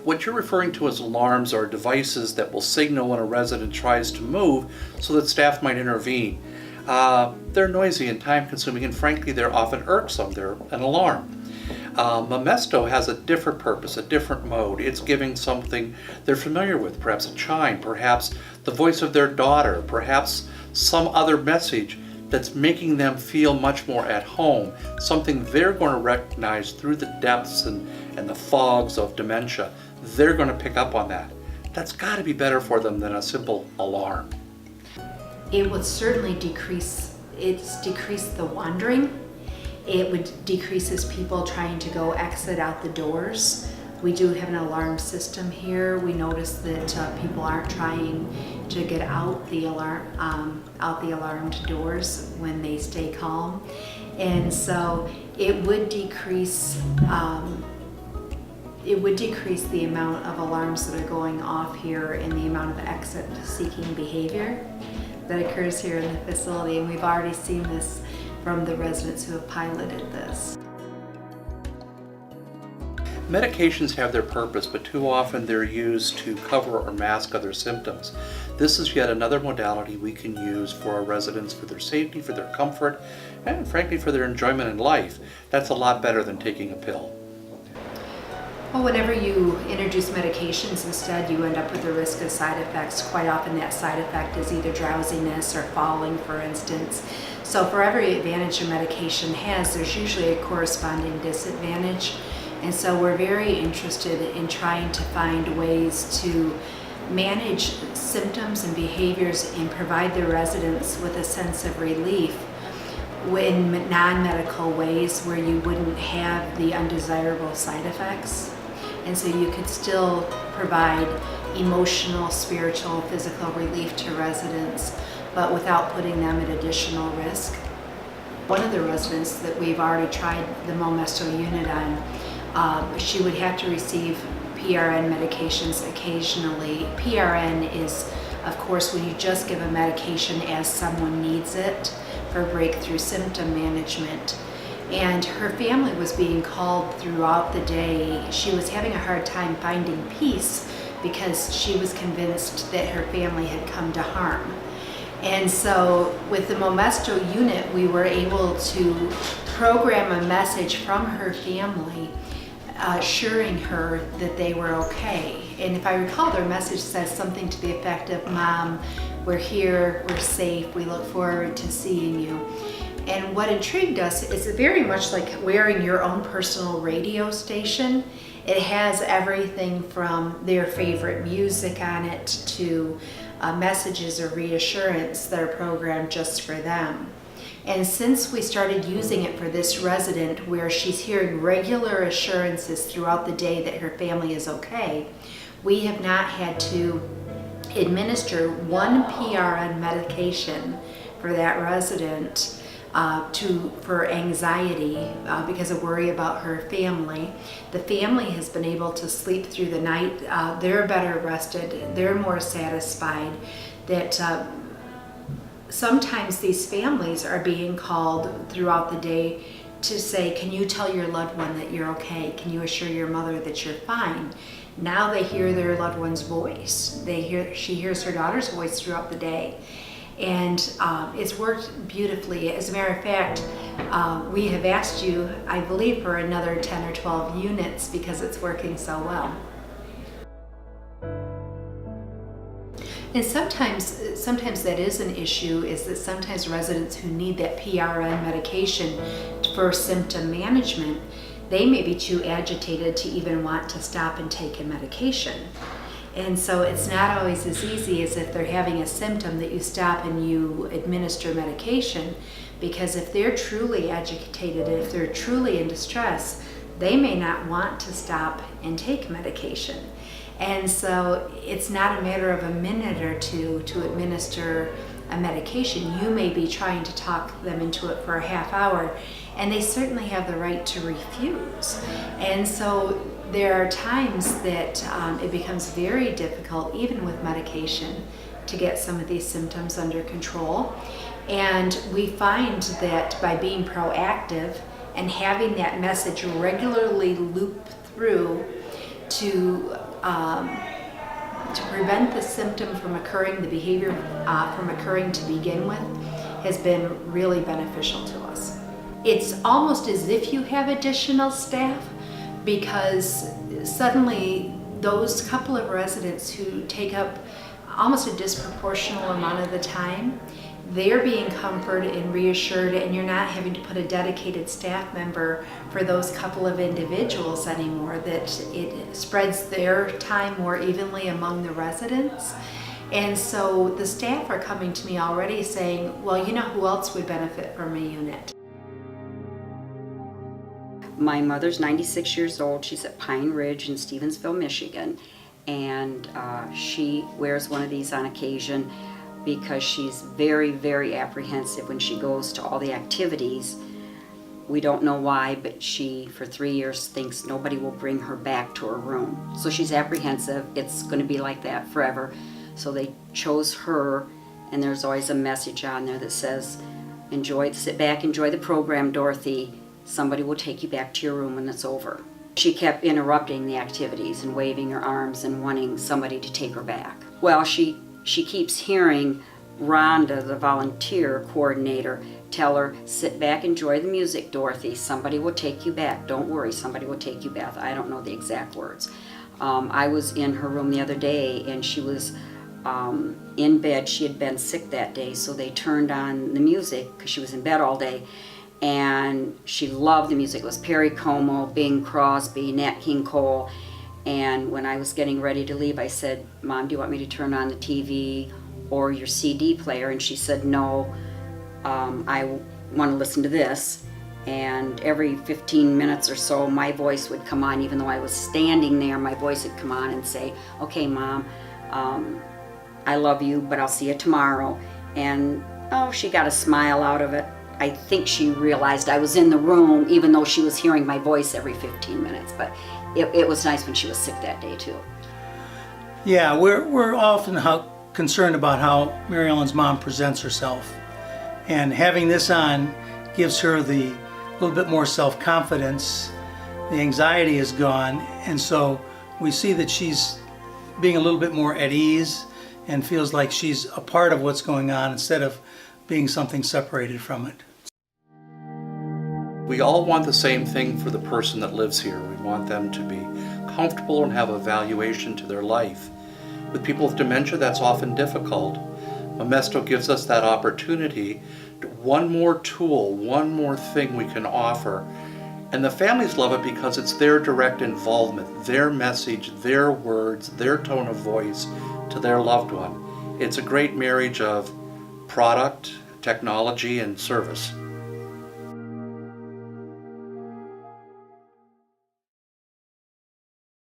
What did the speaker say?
What you're referring to as alarms are devices that will signal when a resident tries to move so that staff might intervene. They're noisy and time-consuming, and frankly, they're often irksome. They're an alarm. Memesto has a different purpose, a different mode. It's giving something they're familiar with, perhaps a chime, perhaps the voice of their daughter, perhaps some other message that's making them feel much more at home, something they're going to recognize through the depths and the fogs of dementia. They're going to pick up on that. That's got to be better for them than a simple alarm. It would certainly decrease the wandering. It would decrease as people trying to go exit out the doors. We do have an alarm system here. We notice that people aren't trying to get out the alarmed doors when they stay calm, and so it would decrease the amount of alarms that are going off here and the amount of exit-seeking behavior that occurs here in the facility. And we've already seen this from the residents who have piloted this. Medications have their purpose, but too often they're used to cover or mask other symptoms. This is yet another modality we can use for our residents, for their safety, for their comfort, and frankly for their enjoyment in life. That's a lot better than taking a pill. Well, whenever you introduce medications instead, you end up with a risk of side effects. Quite often that side effect is either drowsiness or falling, for instance. So for every advantage a medication has, there's usually a corresponding disadvantage. And so we're very interested in trying to find ways to manage symptoms and behaviors and provide the residents with a sense of relief in non-medical ways where you wouldn't have the undesirable side effects. And so you could still provide emotional, spiritual, physical relief to residents, but without putting them at additional risk. One of the residents that we've already tried the Memesto unit on, she would have to receive PRN medications occasionally. PRN is, of course, when you just give a medication as someone needs it for breakthrough symptom management. And her family was being called throughout the day. She was having a hard time finding peace because she was convinced that her family had come to harm. And so with the Memesto unit, we were able to program a message from her family assuring her that they were okay. And if I recall, their message says something to the effect of, "Mom, we're here, we're safe, we look forward to seeing you." And what intrigued us is very much like wearing your own personal radio station. It has everything from their favorite music on it to messages of reassurance that are programmed just for them. And since we started using it for this resident, where she's hearing regular assurances throughout the day that her family is okay, we have not had to administer one PRN medication for that resident for anxiety because of worry about her family. The family has been able to sleep through the night. They're better rested. They're more satisfied. That sometimes these families are being called throughout the day to say, "Can you tell your loved one that you're okay? Can you assure your mother that you're fine?" Now they hear their loved one's voice. She hears her daughter's voice throughout the day. And it's worked beautifully. As a matter of fact, we have asked you, I believe, for another 10 or 12 units because it's working so well. And sometimes that is an issue, is that sometimes residents who need that PRN medication for symptom management, they may be too agitated to even want to stop and take a medication. And so it's not always as easy as if they're having a symptom that you stop and you administer medication, because if they're truly agitated, if they're truly in distress, they may not want to stop and take medication. And so it's not a matter of a minute or two to administer a medication. You may be trying to talk them into it for a half hour, and they certainly have the right to refuse. And so there are times that it becomes very difficult, even with medication, to get some of these symptoms under control. And we find that by being proactive and having that message regularly loop through to prevent the symptom from occurring, the behavior from occurring to begin with, has been really beneficial to us. It's almost as if you have additional staff, because suddenly those couple of residents who take up almost a disproportional amount of the time, they're being comforted and reassured, and you're not having to put a dedicated staff member for those couple of individuals anymore, that it spreads their time more evenly among the residents. And so the staff are coming to me already saying, well, you know who else would benefit from a unit? My mother's 96 years old. She's at Pine Ridge in Stevensville, Michigan, and she wears one of these on occasion because she's very, very apprehensive when she goes to all the activities. We don't know why, but she, for 3 years, thinks nobody will bring her back to her room. So she's apprehensive. It's going to be like that forever. So they chose her, and there's always a message on there that says, sit back, enjoy the program, Dorothy. Somebody will take you back to your room when it's over. She kept interrupting the activities and waving her arms and wanting somebody to take her back. Well, she keeps hearing Rhonda, the volunteer coordinator, tell her, sit back, enjoy the music, Dorothy. Somebody will take you back. Don't worry, somebody will take you back. I don't know the exact words. I was in her room the other day, and she was in bed. She had been sick that day, so they turned on the music because she was in bed all day. And she loved the music. It was Perry Como, Bing Crosby, Nat King Cole. And when I was getting ready to leave, I said, Mom, do you want me to turn on the TV or your CD player? And she said, no, I want to listen to this. And every 15 minutes or so, my voice would come on. Even though I was standing there, my voice would come on and say, okay, Mom, I love you, but I'll see you tomorrow. And she got a smile out of it. I think she realized I was in the room, even though she was hearing my voice every 15 minutes. But it was nice when she was sick that day, too. Yeah, we're often concerned about how Mary Ellen's mom presents herself. And having this on gives her the little bit more self-confidence. The anxiety is gone. And so we see that she's being a little bit more at ease and feels like she's a part of what's going on instead of being something separated from it. We all want the same thing for the person that lives here. We want them to be comfortable and have a valuation to their life. With people with dementia, that's often difficult. Memesto gives us that opportunity, one more tool, one more thing we can offer. And the families love it because it's their direct involvement, their message, their words, their tone of voice to their loved one. It's a great marriage of product, technology, and service.